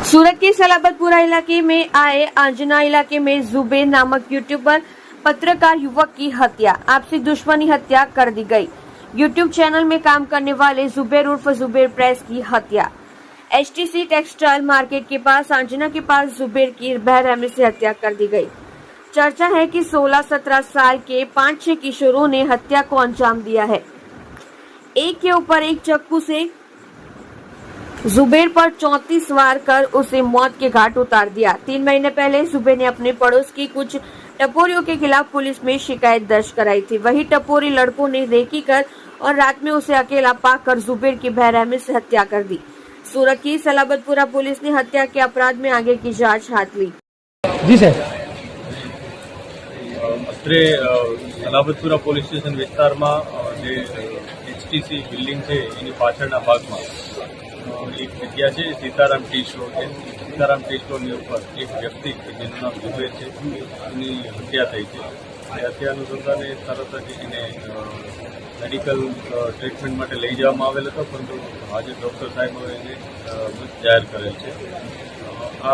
सूरत के सलाबतपुरा इलाके में आए आंजना इलाके में जुबेर नामक यूट्यूबर पत्रकार युवक की हत्या, आपसी दुश्मनी हत्या कर दी गई। यूट्यूब चैनल में काम करने वाले जुबेर उर्फ जुबेर प्रेस की हत्या। एचटीसी टेक्सटाइल मार्केट के पास आंजना के पास जुबेर की बेरहमी से हत्या कर दी गई। चर्चा है कि 16-17 साल के 5-6 किशोरों ने हत्या को अंजाम दिया है। एक के ऊपर एक चाकू से जुबेर पर 34 वार कर उसे मौत के घाट उतार दिया। 3 महीने पहले जुबेर ने अपने पड़ोस की कुछ टपोरियों के खिलाफ पुलिस में शिकायत दर्ज कराई थी। वही टपोरी लड़कों ने रेकी कर और रात में उसे अकेला पाकर जुबेर की बेरहमी से हत्या कर दी। सूरत की सलाबतपुरा पुलिस ने हत्या के अपराध में आगे की जांच हाथ ली। जी सर, અત્રે સલાબતપુરા પોલીસ સ્ટેશન વિસ્તારમાં જે એચટીસી બિલ્ડિંગ છે એની પાછળના ભાગમાં એક જગ્યા છે સીતારામ ટી સ્ટોર છે। સીતારામ ટી સ્ટોરની ઉપર એક વ્યક્તિ કે જેનું નામ જુબેર છે એની હત્યા થઈ છે। એ હત્યા અનુસંધાને તરત જ એને મેડિકલ ટ્રીટમેન્ટ માટે લઈ જવામાં આવેલ હતો, પરંતુ આજે ડૉક્ટર સાહેબોએ એને મૃત જાહેર કરેલ છે।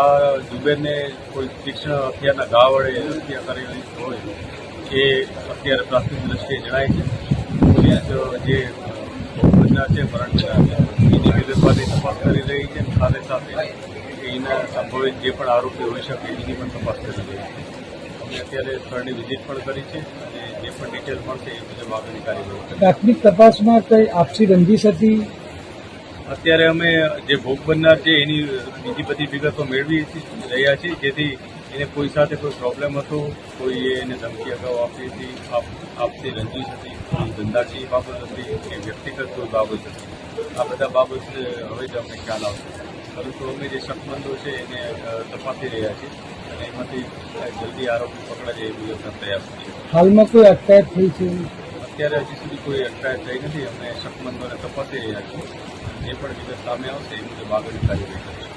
આ જુબેરને કોઈ તીક્ષ્ણ હથિયારના ઘા વડે હત્યા કરેલી હોય એ અત્યારે પ્રાથમિક દ્રષ્ટિએ જણાય છે। પોલીસ જે બનનાર છે મરણના એની વિગતવારની તપાસ કરી રહી છે। સાથે સાથે એના સંભવિત જે પણ આરોપી હોઈ શકે એની પણ તપાસ કરી રહી છે। અમે અત્યારે સ્થળની વિઝિટ પણ કરી છે અને જે પણ ડિટેલ મળશે એ મુજબ આગળની કાર્યવાહી। પ્રાથમિક તપાસમાં કઈ આપસી રંજીશ હતી? અત્યારે અમે જે ભોગ બનનાર છે એની બીજી બધી વિગતો મેળવી રહ્યા છીએ, જેથી એને કોઈ સાથે કોઈ પ્રોબ્લેમ હતો, કોઈએ એને ધમકી અગાઉ આપી હતી, આપસી રંજીશ હતી, કોઈ ધંધાકીય બાબત હતી કે વ્યક્તિગત કોઈ બાબત હતી, આ બધા બાબત હવે જ અમને ખ્યાલ આવશે। પરંતુ અમે જે શકમંદો છે એને તપાસી રહ્યા છીએ અને એમાંથી જલ્દી આરોપી પકડાય એ મુજબના પ્રયાસ છીએ। હાલમાં કોઈ અટકાયત થઈ છે? અત્યારે હજી સુધી કોઈ અટકાયત થઈ નથી। અમે શકમંદોને તપાસી રહ્યા છીએ। જે પણ વિગત સામે આવશે એ મુજબ આગળની કાર્યવાહી કરીશું।